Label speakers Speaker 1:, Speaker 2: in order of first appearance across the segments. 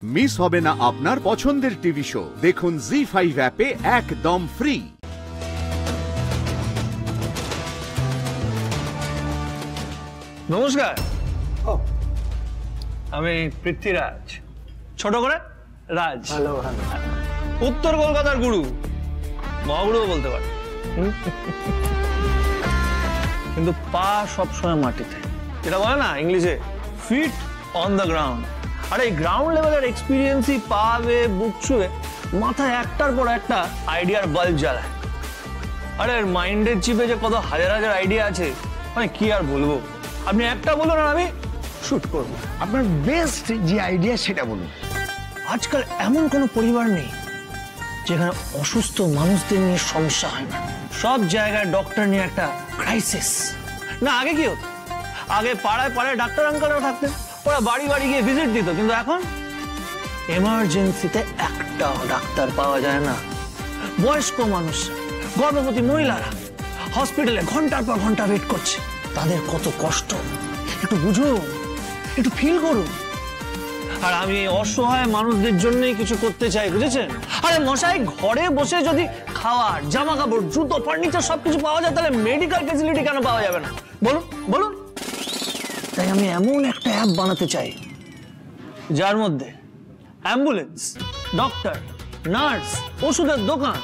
Speaker 1: Miss হবে না আপনার পছন্দের টিভি শো। দেখুন জি5 অ্যাপে একদম ফ্রি।
Speaker 2: নমস্কার, আমি পৃথ্বীরাজ, ছোট করে রাজ। উত্তর কলকাতার গুরু, মহাগুরুও বলতে পারে, কিন্তু পা সবসময় মাটিতে, যেটা বলে না ইংলিশে ফিট অন দ্য গ্রাউন্ড। আর এই গ্রাউন্ড লেভেলের এক্সপিরিয়েন্সই পা বেয়ে বুক ছুঁয়ে মাথায় একটার পর একটা আইডিয়ার বাল্ব জ্বালায়। আরে মাইন্ডের চিপে যে কত হাজার হাজার আইডিয়া আছে, মানে কি আর বলবো। আপনি একটা বলুন আর আমি শুট করব।
Speaker 3: আপনার বেস্ট যে আইডিয়া সেটা বলুন।
Speaker 2: আজকাল এমন কোনো পরিবার নেই যেখানে অসুস্থ মানুষদের নিয়ে সমস্যা হয় না। সব জায়গায় ডক্টর নিয়ে একটা ক্রাইসিস। না আগে কি হতো, আগে পাড়ায় পাড়ায় ডাক্তার আঙ্কেলরা থাকতেন, ওরা বাড়ি বাড়ি গিয়ে ভিজিট দিত, কিন্তু এখন এমার্জেন্সিতে একটাও ডাক্তার পাওয়া যায় না। বয়স্ক মানুষ, গর্ভবতী মহিলারা হসপিটালে ঘন্টার পর ঘন্টা ওয়েট করছে। তাদের কত কষ্ট একটু বুঝুন, একটু ফিল করুন। আর আমি অসহায় মানুষদের জন্যই কিছু করতে চাই, বুঝেছেন? আরে মশাই, ঘরে বসে যদি খাওয়ার, জামা কাপড়, জুতো, ফার্নিচার সবকিছু পাওয়া যায়, তাহলে মেডিকেল ফেসিলিটি কেন পাওয়া যাবে না বলুন বলুন। তাই আমি এমন একটা অ্যাপ বানাতে চাই যার মধ্যে অ্যাম্বুলেন্স, ডক্টর, নার্স, ওষুধের দোকান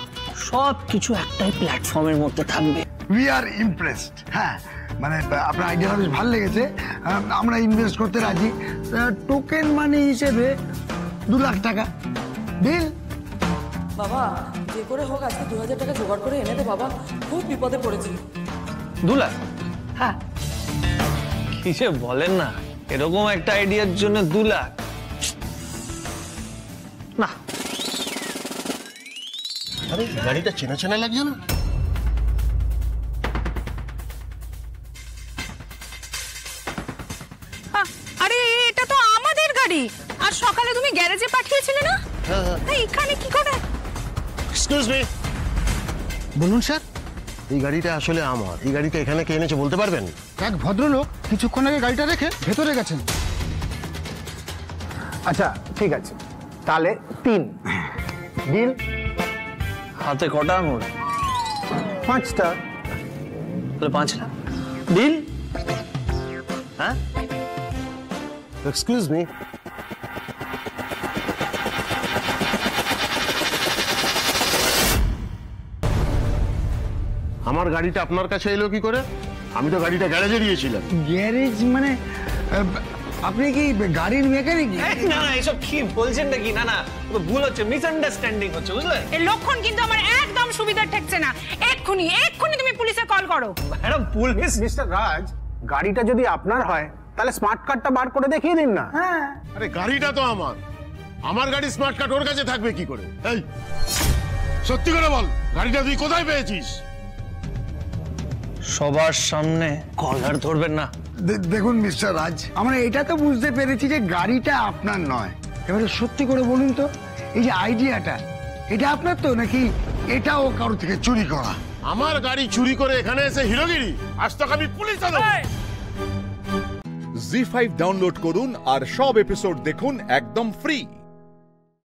Speaker 2: সবকিছু একটাই প্ল্যাটফর্মের মধ্যে থাকবে।
Speaker 3: We are impressed. হ্যাঁ, মানে আপনার আইডিয়াটা বেশ ভালো লেগেছে। আমরা ইনভেস্ট করতে রাজি। টোকেন মানি হিসেবে 2 লাখ টাকা ডিল।
Speaker 4: বাবা, যে করে হোক আজকে 2000 টাকা জোগাড় করে এনে দে বাবা, খুব বিপদে পড়েছি।
Speaker 2: 2 লাখ? হ্যাঁ, কি যে বলেন না, এরকম একটা আইডিয়ার জন্য 2 লাখ না।
Speaker 5: আরে গাড়িটা চেনা চেনা লাগছে না?
Speaker 6: আরে এটা তো আমাদের গাড়ি, আর সকালে তুমি গ্যারেজে পাঠিয়েছিলে না? হ্যাঁ, এখানে কি করে?
Speaker 5: এক্সকিউজ মি, বলুন স্যার, এই গাড়িটা আসলে আমার। এই গাড়িটা এখানে কে এনেছে বলতে পারবেন?
Speaker 3: এক ভদ্রলোক কিছুক্ষণ আগে গাড়িটা রেখে ভেতরে গেছেন। আচ্ছা ঠিক আছে, তাহলে 3 ডিল।
Speaker 2: হাতে কটা আঙুল?
Speaker 3: 5টা।
Speaker 2: তাহলে 5 লাখ ডিল। হ্যাঁ,
Speaker 5: এক্সকিউজ মি, আমার গাড়িটা আপনার কাছে এলো কি করে? আমি তো গাড়িটা গ্যারেজে দিয়েছিলাম।
Speaker 3: গ্যারেজ মানে আপনি কি গাড়ির মেকানিক?
Speaker 2: না না, এসব কি বলছেন নাকি? না না, ভুল হচ্ছে, মিসআন্ডারস্ট্যান্ডিং হচ্ছে, বুঝলেন?
Speaker 6: এই লক্ষণ কিন্তু আমার একদম সুবিধা ঠেকছে না। এক্ষুনি তুমি পুলিশে কল করো।
Speaker 2: Madam, police?
Speaker 7: মিস্টার রাজ, গাড়িটা যদি আপনার হয় তাহলে স্মার্ট কার্ডটা বার করে দেখিয়ে দিন না।
Speaker 3: হ্যাঁ,
Speaker 5: আরে গাড়িটা তো আমার। আমার গাড়ি স্মার্ট কার্ড ওর কাছে থাকবে কি করে? এই সত্যি করে বল, গাড়িটা তুই কোথায় পেয়েছিস?
Speaker 2: সবার সামনে কলার ধরবেন না।
Speaker 3: দেখুন মিস্টার রাজ, আমরা এটা তো বুঝতে পেরেছি যে গাড়িটা আপনার নয়। এবারে সত্যি করে বলুন তো, এই যে আইডিয়াটা, এটা আপনার তো নাকি এটাও কারো থেকে চুরি করা?
Speaker 5: আমার গাড়ি চুরি করে এখানে এসে হিরোগিরি? আজ তক আমি পুলিশে দেব।
Speaker 1: জি5 ডাউনলোড করুন আর সব এপিসোড দেখুন একদম ফ্রি।